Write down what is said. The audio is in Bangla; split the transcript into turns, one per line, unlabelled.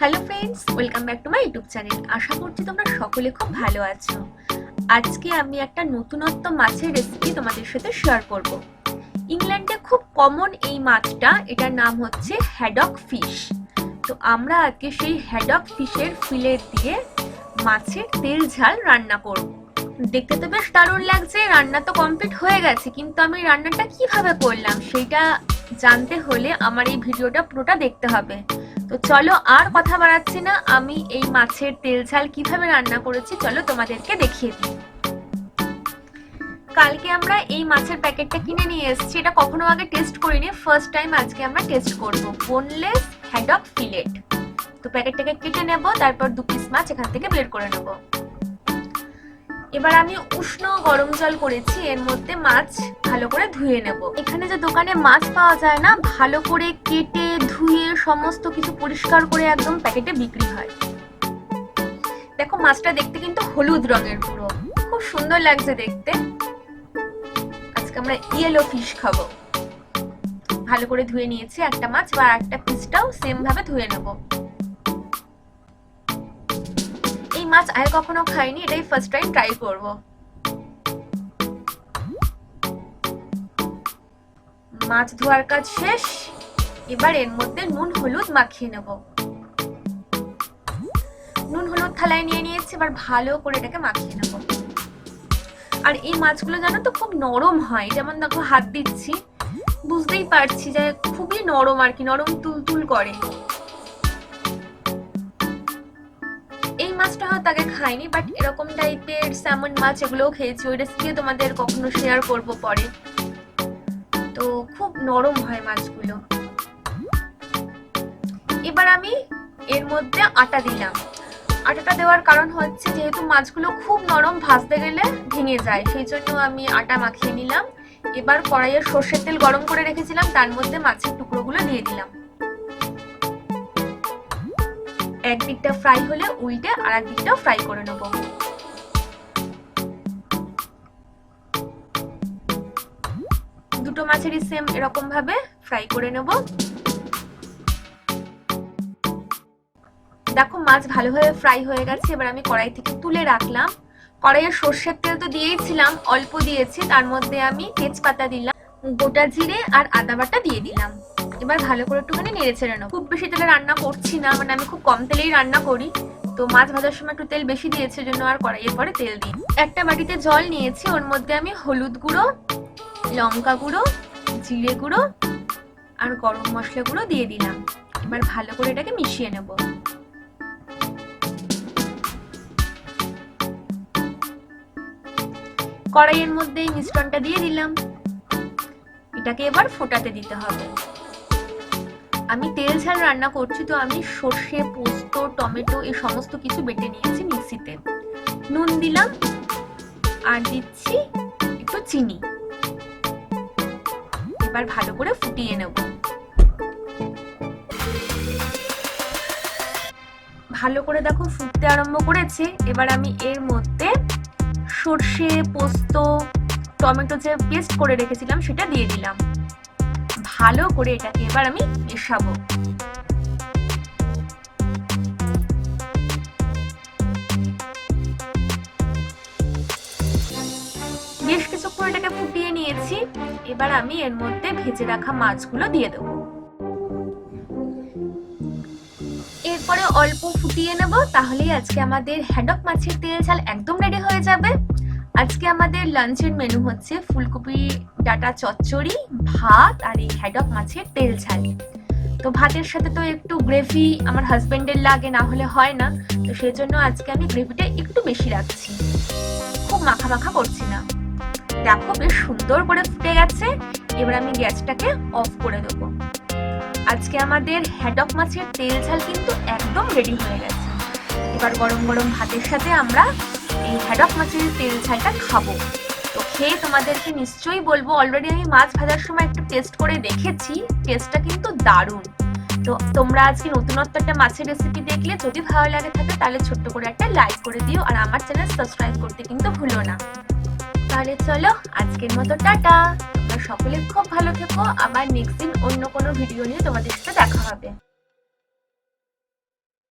Hello friends, welcome back to my YouTube channel. আশা করছি তোমরা সকলে খুব ভালো আছো। আজকে আমি একটা নতুনত্ব মাছের রেসিপি তোমাদের সাথে শেয়ার করব। ইংল্যান্ডে খুব কমন এই মাছটা, এটার নাম হচ্ছে হ্যাডক ফিশ। তো আমরা আজকে সেই হ্যাডক ফিশের ফিলেট দিয়ে মাছের তেল ঝাল রান্না করব। দেখতে তো বেশ দারুণ লাগছে। রান্না তো কমপ্লিট হয়ে গেছে, কিন্তু আমি রান্নাটা কিভাবে করলাম সেটা জানতে হলে আমার এই ভিডিওটা পুরোটা দেখতে হবে। তো চলো আর কথা বাড়াচ্ছি না, আমি এই মাছের তেল ঝাল কিভাবে রান্না করেছি চলো তোমাদেরকে দেখিয়ে দিই। কালকে আমরা এই মাছের প্যাকেটটা কিনে নিয়ে এসেছি, এটা কখনো আগে টেস্ট করিনি, ফার্স্ট টাইম আজকে আমরা টেস্ট করব। Boneless Haddock fillet. তো প্যাকেটটাকে কেটে নেব, তারপর 2 পিস মাছ এখান থেকে বের করে নেব। এবার আমি উষ্ণ গরম জল করেছি, এর মধ্যে মাছ ভালো করে ধুয়ে নেব। এখানে যে দোকানে মাছ পাওয়া যায় না, ভালো করে কেটে ধুয়ে সমস্ত কিছু পরিষ্কার করে একদম প্যাকেটে বিক্রি হয়। দেখো মাছটা দেখতে কিন্তু হলুদ রঙের, পুরো খুব সুন্দর লাগছে দেখতে। আজকে আমরা ইয়েলো ফিশ খাবো। ভালো করে ধুয়ে নিয়েছি একটা মাছ, বা একটা পিসটাও সেম ভাবে ধুয়ে নেব। মাছ আগে কখনো খাইনি, এটাই ফার্স্ট টাইম ট্রাই করব। মাছ ধোয়ার কাজ শেষ, এবার এর মধ্যে নুন হলুদ মাখিয়ে নেব। নুন হলুদ থালায় নিয়ে নিয়েছি, এবার ভালো করে এটাকে মাখিয়ে নেব। আর এই মাছগুলো জানো তো খুব নরম হয়, যেমন দেখো হাত দিচ্ছি, বুঝতেই পারছি যে খুবই নরম, আর কি নরম তুলতুল করে। এই মাছটা হয়তো আগে খাইনি, বাট এরকম টাইপের স্যামন মাছ এগুলোও খেয়েছি, ওই রেসিপিও তোমাদের কখনো শেয়ার করব পরে। তো খুব নরম হয় মাছগুলো। এবার আমি এর মধ্যে আটা দিলাম। আটাটা দেওয়ার কারণ হচ্ছে যেহেতু মাছগুলো খুব নরম, ভাজতে গেলে ভেঙে যায়, সেই জন্য আমি আটা মাখিয়ে নিলাম। এবার কড়াইয়ে সর্ষের তেল গরম করে রেখেছিলাম, তার মধ্যে মাছের টুকরোগুলো দিয়ে দিলাম। একদিকটা ফ্রাই হলে উল্টে আর একদিকটাও ফ্রাই করে নেব। দুটো মাছেরই সেম এরকম ভাবে ফ্রাই করে নেব। দেখো মাছ ভালোভাবে ফ্রাই হয়ে গেছে, এবার আমি কড়াই থেকে তুলে রাখলাম। কড়াইয়ে সর্ষের তেল তো দিয়েইছিলাম, অল্প দিয়েছি, তার মধ্যে আমি তেজপাতা দিলাম, গোটা জিরে আর আদা বাটা দিয়ে দিলাম। এবার ভালো করে একটুখানি নেড়ে ছেড়ে নেবো। খুব বেশি তেলে রান্না করছি না, মানে আমি খুব কম তেলেই রান্না করি, তো মাছ ভাজার সময় একটু তেল বেশি দিয়েছে, জন্য আর কড়াইয়ের পরে তেল দিই। একটা বাটিতে জল নিয়েছি, ওর মধ্যে আমি হলুদ গুঁড়ো, লঙ্কা গুঁড়ো, জিরে গুঁড়ো আর গরম মশলা গুঁড়ো দিয়ে দিলাম। এবার ভালো করে এটাকে মিশিয়ে নেব। কড়াইয়ের মধ্যে এই মিশ্রণটা দিয়ে দিলাম, এটাকে এবার ফোটাতে দিতে হবে। আমি তেল ঝাল রান্না করছি, তো আমি সর্ষে, পোস্ত, টমেটো এই সমস্ত কিছু বেটে নিয়েছি মিক্সিতে। নুন দিলাম আর দিচ্ছি একটু চিনি। এবার ভালো করে ফুটিয়ে নেব। ভালো করে দেখো ফুটতে আরম্ভ করেছে। এবার আমি এর মধ্যে সর্ষে, পোস্ত, টমেটো যে পেস্ট করে রেখেছিলাম সেটা দিয়ে দিলাম। ভালো করে এটাকে এবার আমি মেশাবো। বেশ কিছুক্ষণ এটাকে ফুটিয়ে নিয়েছি। এবার আমি এর মধ্যে ভেজে রাখা মাছগুলো দিয়ে দেবো। এরপরে অল্প ফুটিয়ে নেব, তাহলেই আজকে আমাদের হ্যাডক মাছের তেল ঝাল একদম রেডি হয়ে যাবে। আজকে আমাদের লাঞ্চের মেনু হচ্ছে ফুলকপি ডাটা চচ্চড়ি, ভাত আর এই হ্যাডক মাছের তেল ঝাল। তো ভাতের সাথে তো একটু গ্রেভি আমার হাজবেন্ডের লাগে, না হলে হয় না, তো সেই জন্য আজকে আমি গ্রেভিটা একটু বেশি রাখছি, খুব মাখা মাখা করছি না। দেখো বেশ সুন্দর করে ফুটে গেছে। এবার আমি গ্যাসটাকে অফ করে দেবো। আজকে আমাদের হ্যাডক মাছের তেল ঝাল কিন্তু একদম রেডি হয়ে গেছে। এবার গরম গরম ভাতের সাথে আমরা এই হ্যাডক মাছের তেল ঝালটা খাবো। তো খেয়ে তোমাদেরকে নিশ্চয়ই বলবো। অলরেডি আমি মাছ ভাজার সময় একটু টেস্ট করে দেখেছি, টেস্টটা কিন্তু দারুণ। তো তোমরা আজকে নতুনত্ব একটা মাছের রেসিপি দেখলে যদি ভালো লাগে থাকে, তাহলে ছোট্ট করে একটা লাইক করে দিও, আর আমার চ্যানেল সাবস্ক্রাইব করতে কিন্তু ভুলো না। তাহলে চলো আজকের মতো টাটা। তোমরা সকলে খুব ভালো থেকো। আবার নেক্সট দিন অন্য কোনো ভিডিও নিয়ে তোমাদের সাথে দেখা হবে।